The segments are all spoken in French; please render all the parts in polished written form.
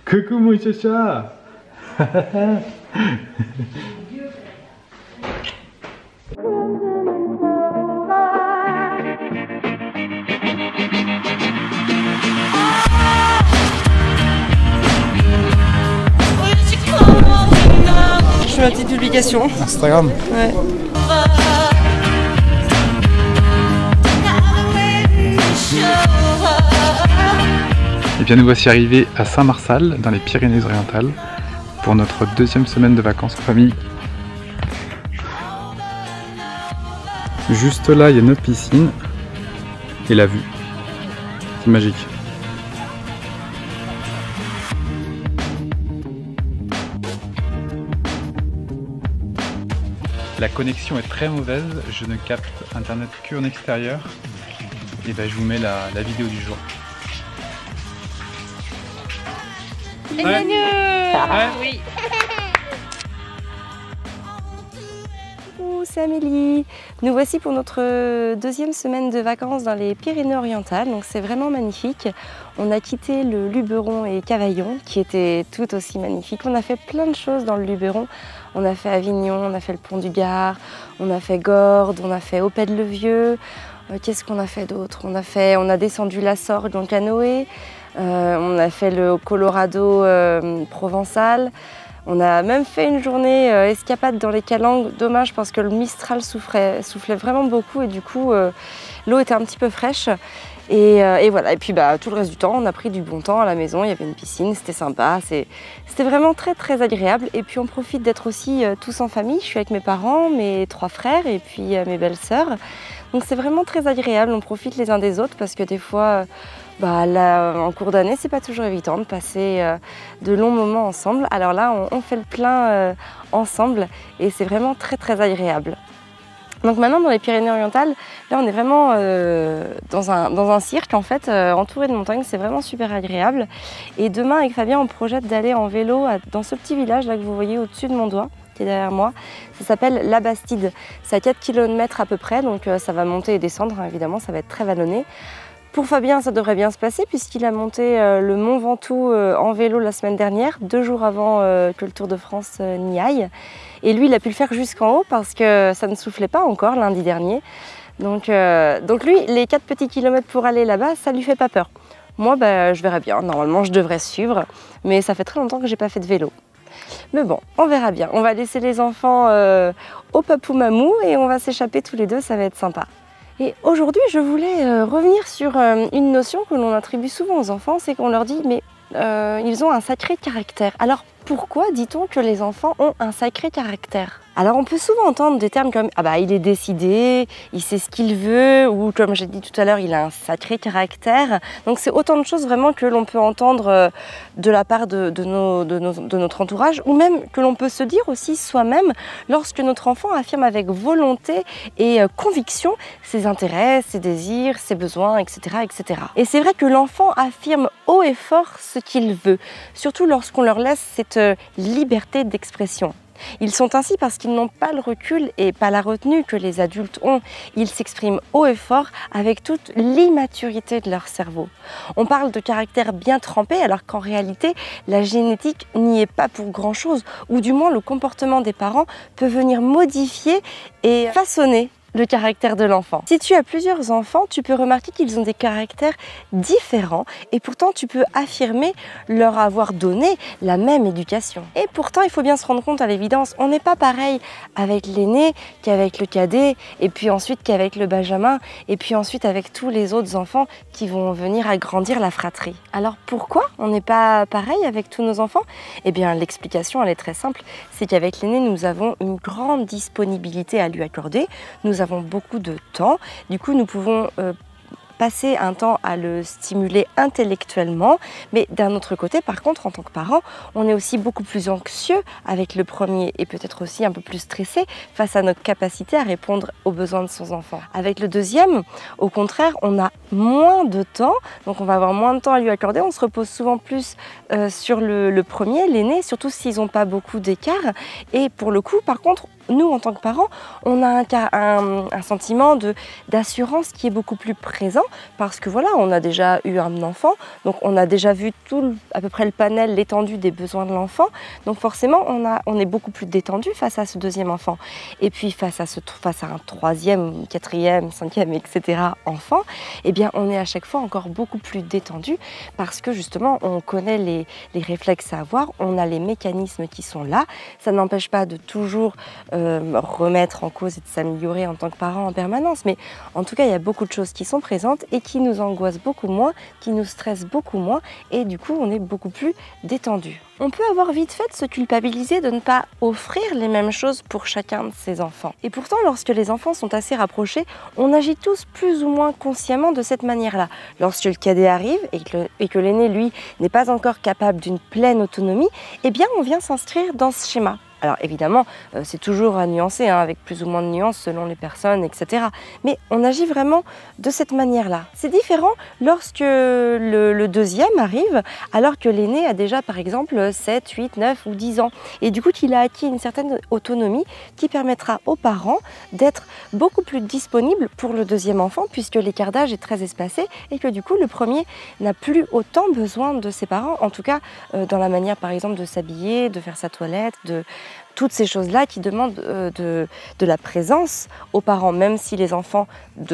Coucou mon chacha. Je fais ma petite publication. Instagram. Ouais. Et bien nous voici arrivés à Saint-Marçal, dans les Pyrénées-Orientales, pour notre deuxième semaine de vacances en famille. Juste là, il y a notre piscine et la vue. C'est magique. La connexion est très mauvaise, je ne capte internet qu'en extérieur. Et ben je vous mets la vidéo du jour. Oui. Coucou, c'est Amélie. Nous voici pour notre deuxième semaine de vacances dans les Pyrénées-Orientales. Donc c'est vraiment magnifique. On a quitté le Luberon et Cavaillon qui étaient tout aussi magnifiques. On a fait plein de choses dans le Luberon. On a fait Avignon, on a fait le Pont du Gard, on a fait Gordes, on a fait Opède-le-Vieux. Qu'est-ce qu'on a fait d'autre? On a descendu la Sorgue en canoë. On a fait le Colorado provençal. On a même fait une journée escapade dans les Calanques. Dommage parce que le Mistral soufflait vraiment beaucoup et du coup l'eau était un petit peu fraîche. Et voilà, et puis tout le reste du temps, on a pris du bon temps à la maison, il y avait une piscine, c'était sympa, c'était vraiment très très agréable. Et puis on profite d'être aussi tous en famille, je suis avec mes parents, mes 3 frères et puis mes belles-sœurs. Donc c'est vraiment très agréable, on profite les uns des autres parce que des fois, là, en cours d'année, c'est pas toujours évident de passer de longs moments ensemble. Alors là, on fait le plein ensemble et c'est vraiment très très agréable. Donc maintenant dans les Pyrénées-Orientales, là on est vraiment dans un cirque en fait, entouré de montagnes, c'est vraiment super agréable. Et demain avec Fabien on projette d'aller en vélo dans ce petit village là que vous voyez au-dessus de mon doigt, qui est derrière moi. Ça s'appelle La Bastide, c'est à 4 km à peu près, donc ça va monter et descendre, hein, évidemment ça va être très vallonné. Pour Fabien, ça devrait bien se passer puisqu'il a monté le Mont Ventoux en vélo la semaine dernière, 2 jours avant que le Tour de France n'y aille. Et lui, il a pu le faire jusqu'en haut parce que ça ne soufflait pas encore lundi dernier. Donc lui, les 4 petits kilomètres pour aller là-bas, ça lui fait pas peur. Moi, je verrai bien. Normalement, je devrais suivre. Mais ça fait très longtemps que j'ai pas fait de vélo. Mais bon, on verra bien. On va laisser les enfants au papou-mamou et on va s'échapper tous les deux, ça va être sympa. Et aujourd'hui, je voulais revenir sur une notion que l'on attribue souvent aux enfants, c'est qu'on leur dit « mais ils ont un sacré caractère ». Alors pourquoi dit-on que les enfants ont un sacré caractère ? Alors on peut souvent entendre des termes comme « ah il est décidé, il sait ce qu'il veut » ou comme j'ai dit tout à l'heure, il a un sacré caractère. Donc c'est autant de choses vraiment que l'on peut entendre de la part de notre entourage ou même que l'on peut se dire aussi soi-même lorsque notre enfant affirme avec volonté et conviction ses intérêts, ses désirs, ses besoins, etc. etc. Et c'est vrai que l'enfant affirme haut et fort ce qu'il veut, surtout lorsqu'on leur laisse cette liberté d'expression. Ils sont ainsi parce qu'ils n'ont pas le recul et pas la retenue que les adultes ont. Ils s'expriment haut et fort avec toute l'immaturité de leur cerveau. On parle de caractère bien trempé alors qu'en réalité, la génétique n'y est pas pour grand-chose, ou du moins le comportement des parents peut venir modifier et façonner le caractère de l'enfant. Si tu as plusieurs enfants, tu peux remarquer qu'ils ont des caractères différents et pourtant tu peux affirmer leur avoir donné la même éducation. Et pourtant, il faut bien se rendre compte à l'évidence, on n'est pas pareil avec l'aîné qu'avec le cadet et puis ensuite qu'avec le benjamin et puis ensuite avec tous les autres enfants qui vont venir agrandir la fratrie. Alors pourquoi on n'est pas pareil avec tous nos enfants? Eh bien l'explication elle est très simple, c'est qu'avec l'aîné nous avons une grande disponibilité à lui accorder, nous avons beaucoup de temps, du coup nous pouvons passer un temps à le stimuler intellectuellement, mais d'un autre côté, par contre, en tant que parent, on est aussi beaucoup plus anxieux avec le premier et peut-être aussi un peu plus stressé face à notre capacité à répondre aux besoins de son enfant. Avec le deuxième, au contraire, on a moins de temps, donc on va avoir moins de temps à lui accorder, on se repose souvent plus sur le premier, l'aîné, surtout s'ils n'ont pas beaucoup d'écart, et pour le coup, par contre, nous, en tant que parents, on a un sentiment d'assurance qui est beaucoup plus présent parce que voilà, on a déjà eu un enfant, donc on a déjà vu à peu près le panel, l'étendue des besoins de l'enfant. Donc forcément, on est beaucoup plus détendu face à ce deuxième enfant. Et puis face à un troisième, quatrième, cinquième, etc. enfant, eh bien, on est à chaque fois encore beaucoup plus détendu parce que justement, on connaît les réflexes à avoir, on a les mécanismes qui sont là. Ça n'empêche pas de toujours remettre en cause et de s'améliorer en tant que parent en permanence, mais en tout cas, il y a beaucoup de choses qui sont présentes et qui nous angoissent beaucoup moins, qui nous stressent beaucoup moins, et du coup, on est beaucoup plus détendu. On peut avoir vite fait de se culpabiliser de ne pas offrir les mêmes choses pour chacun de ses enfants. Et pourtant, lorsque les enfants sont assez rapprochés, on agit tous plus ou moins consciemment de cette manière-là. Lorsque le cadet arrive et que l'aîné, lui, n'est pas encore capable d'une pleine autonomie, eh bien, on vient s'inscrire dans ce schéma. Alors évidemment, c'est toujours à nuancer, hein, avec plus ou moins de nuances selon les personnes, etc. Mais on agit vraiment de cette manière-là. C'est différent lorsque le deuxième arrive, alors que l'aîné a déjà par exemple 7, 8, 9 ou 10 ans. Et du coup, il a acquis une certaine autonomie qui permettra aux parents d'être beaucoup plus disponibles pour le deuxième enfant, puisque l'écart d'âge est très espacé et que du coup, le premier n'a plus autant besoin de ses parents, en tout cas dans la manière par exemple de s'habiller, de faire sa toilette, toutes ces choses-là qui demandent de la présence aux parents, même si les enfants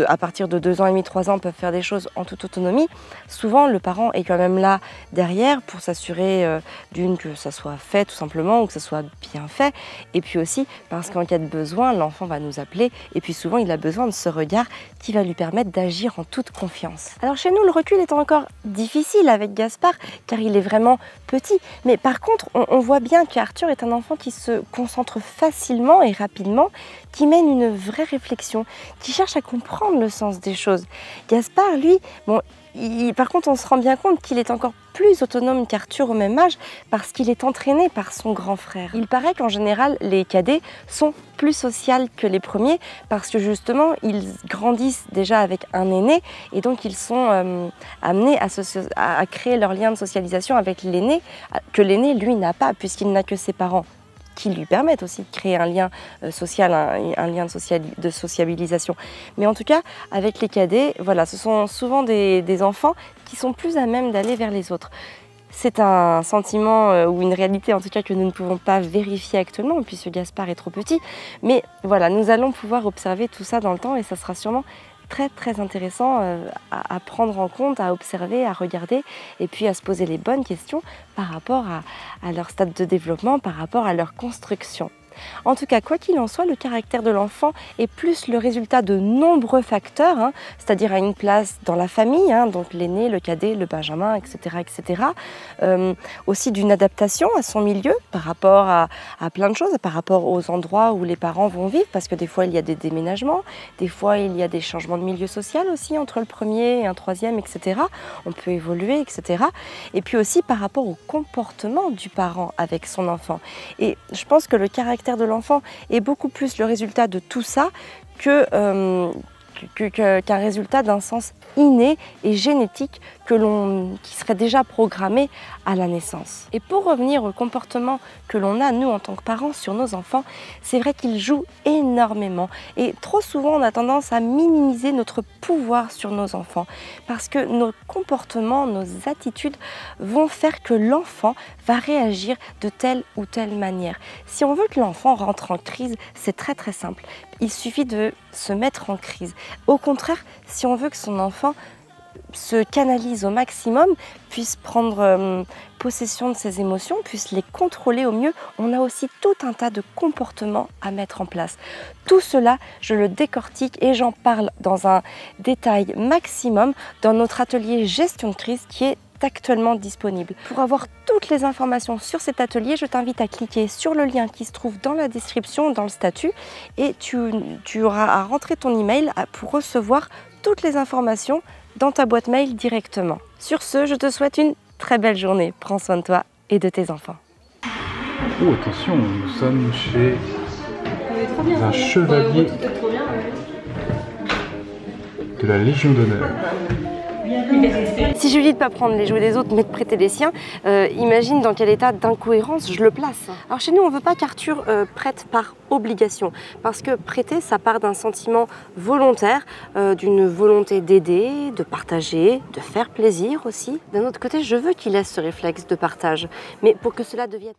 à partir de 2 ans et demi, 3 ans peuvent faire des choses en toute autonomie, souvent le parent est quand même là derrière pour s'assurer d'une que ça soit fait tout simplement ou que ça soit bien fait, et puis aussi parce qu'en cas de besoin, l'enfant va nous appeler et puis souvent il a besoin de ce regard qui va lui permettre d'agir en toute confiance. Alors chez nous, le recul est encore difficile avec Gaspard car il est vraiment petit, mais par contre on voit bien qu'Arthur est un enfant qui se concentre facilement et rapidement, qui mène une vraie réflexion, qui cherche à comprendre le sens des choses. Gaspard, lui, bon, par contre, on se rend bien compte qu'il est encore plus autonome qu'Arthur au même âge parce qu'il est entraîné par son grand frère. Il paraît qu'en général, les cadets sont plus sociaux que les premiers parce que justement, ils grandissent déjà avec un aîné et donc ils sont amenés à créer leur lien de socialisation avec l'aîné que l'aîné, lui, n'a pas puisqu'il n'a que ses parents, qui lui permettent aussi de créer un lien social, un lien de sociabilisation. Mais en tout cas, avec les cadets, voilà, ce sont souvent des enfants qui sont plus à même d'aller vers les autres. C'est un sentiment ou une réalité en tout cas que nous ne pouvons pas vérifier actuellement puisque Gaspard est trop petit. Mais voilà, nous allons pouvoir observer tout ça dans le temps et ça sera sûrement très intéressant à prendre en compte, à observer, à regarder et puis à se poser les bonnes questions par rapport à leur stade de développement, par rapport à leur construction. En tout cas, quoi qu'il en soit, le caractère de l'enfant est plus le résultat de nombreux facteurs, hein, c'est-à-dire à une place dans la famille, hein, donc l'aîné, le cadet, le benjamin, etc. etc. Aussi d'une adaptation à son milieu par rapport à plein de choses, par rapport aux endroits où les parents vont vivre, parce que des fois il y a des déménagements, des fois il y a des changements de milieu social aussi entre le premier et un troisième, etc. On peut évoluer, etc. Et puis aussi par rapport au comportement du parent avec son enfant. Et je pense que le caractère de l'enfant est beaucoup plus le résultat de tout ça qu'un résultat d'un sens inné et génétique qui serait déjà programmé à la naissance. Et pour revenir au comportement que l'on a, nous, en tant que parents, sur nos enfants, c'est vrai qu'ils jouent énormément. Et trop souvent, on a tendance à minimiser notre pouvoir sur nos enfants parce que nos comportements, nos attitudes vont faire que l'enfant va réagir de telle ou telle manière. Si on veut que l'enfant rentre en crise, c'est très simple. Il suffit de se mettre en crise. Au contraire, si on veut que son enfant se canalise au maximum, puisse prendre possession de ses émotions, puisse les contrôler au mieux, on a aussi tout un tas de comportements à mettre en place. Tout cela, je le décortique et j'en parle dans un détail maximum dans notre atelier gestion de crise qui est actuellement disponible. Pour avoir toutes les informations sur cet atelier, je t'invite à cliquer sur le lien qui se trouve dans la description, dans le statut, et tu auras à rentrer ton email pour recevoir toutes les informations dans ta boîte mail directement. Sur ce, je te souhaite une très belle journée. Prends soin de toi et de tes enfants. Oh, attention, nous sommes chez un chevalier de la Légion d'honneur. Si je lui dis de ne pas prendre les jouets des autres mais de prêter les siens, imagine dans quel état d'incohérence je le place. Alors chez nous, on ne veut pas qu'Arthur prête par obligation, parce que prêter, ça part d'un sentiment volontaire, d'une volonté d'aider, de partager, de faire plaisir aussi. D'un autre côté, je veux qu'il ait ce réflexe de partage, mais pour que cela devienne